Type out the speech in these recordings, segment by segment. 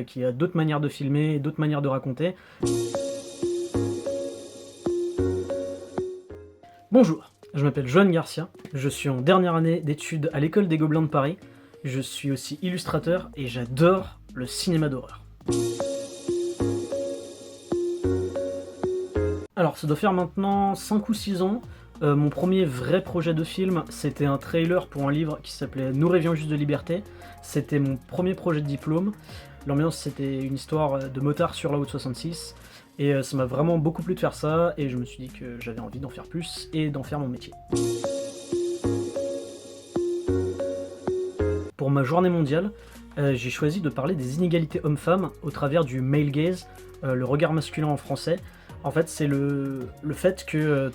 qui a d'autres manières de filmer, d'autres manières de raconter. Bonjour, je m'appelle Johan Garcia, je suis en dernière année d'études à l'école des Gobelins de Paris. Je suis aussi illustrateur et j'adore le cinéma d'horreur. Alors ça doit faire maintenant 5 ou 6 ans. Mon premier vrai projet de film, c'était un trailer pour un livre qui s'appelait Nous rêvions juste de liberté. C'était mon premier projet de diplôme. L'ambiance, c'était une histoire de motard sur la route 66. Et ça m'a vraiment beaucoup plu de faire ça, et je me suis dit que j'avais envie d'en faire plus et d'en faire mon métier. Pour ma journée mondiale, j'ai choisi de parler des inégalités hommes-femmes au travers du male gaze, le regard masculin en français. En fait, c'est le fait que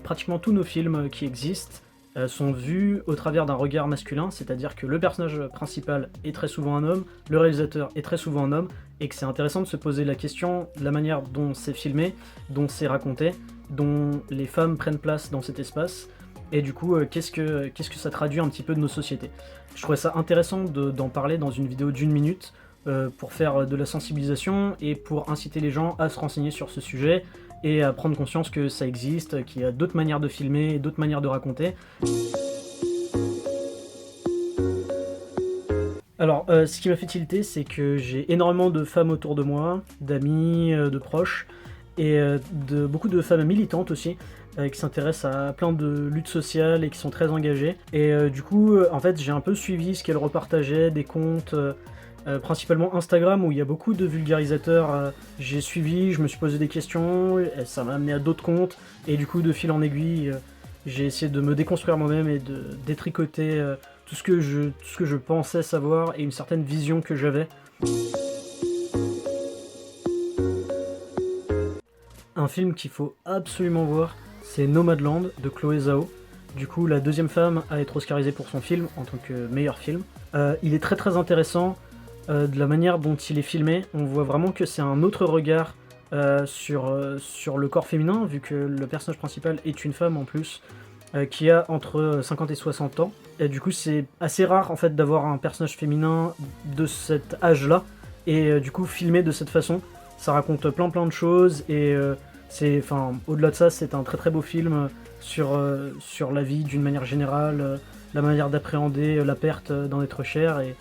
pratiquement tous nos films qui existent sont vus au travers d'un regard masculin, c'est-à-dire que le personnage principal est très souvent un homme, le réalisateur est très souvent un homme, et que c'est intéressant de se poser la question de la manière dont c'est filmé, dont c'est raconté, dont les femmes prennent place dans cet espace, et du coup, qu'est-ce que ça traduit un petit peu de nos sociétés. Je trouvais ça intéressant d'en parler dans une vidéo d'1 minute, pour faire de la sensibilisation et pour inciter les gens à se renseigner sur ce sujet et à prendre conscience que ça existe, qu'il y a d'autres manières de filmer, d'autres manières de raconter. Alors, ce qui m'a fait tilter, c'est que j'ai énormément de femmes autour de moi, d'amis, de proches, et beaucoup de femmes militantes aussi, qui s'intéressent à plein de luttes sociales et qui sont très engagées. Et du coup, en fait, j'ai un peu suivi ce qu'elles repartageaient, des comptes, principalement Instagram, où il y a beaucoup de vulgarisateurs. J'ai suivi, je me suis posé des questions, et ça m'a amené à d'autres comptes, et du coup, de fil en aiguille, j'ai essayé de me déconstruire moi-même et de détricoter tout ce que je pensais savoir et une certaine vision que j'avais. Un film qu'il faut absolument voir, c'est Nomadland de Chloé Zhao. Du coup, la deuxième femme à être oscarisée pour son film en tant que meilleur film. Il est très très intéressant de la manière dont il est filmé. On voit vraiment que c'est un autre regard sur le corps féminin, vu que le personnage principal est une femme en plus, qui a entre 50 et 60 ans. Et du coup, c'est assez rare en fait d'avoir un personnage féminin de cet âge-là, et du coup filmé de cette façon. Ça raconte plein de choses, et au-delà de ça, c'est un très très beau film sur la vie d'une manière générale, la manière d'appréhender la perte d'un être cher, et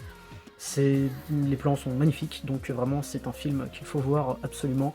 les plans sont magnifiques, donc vraiment c'est un film qu'il faut voir absolument.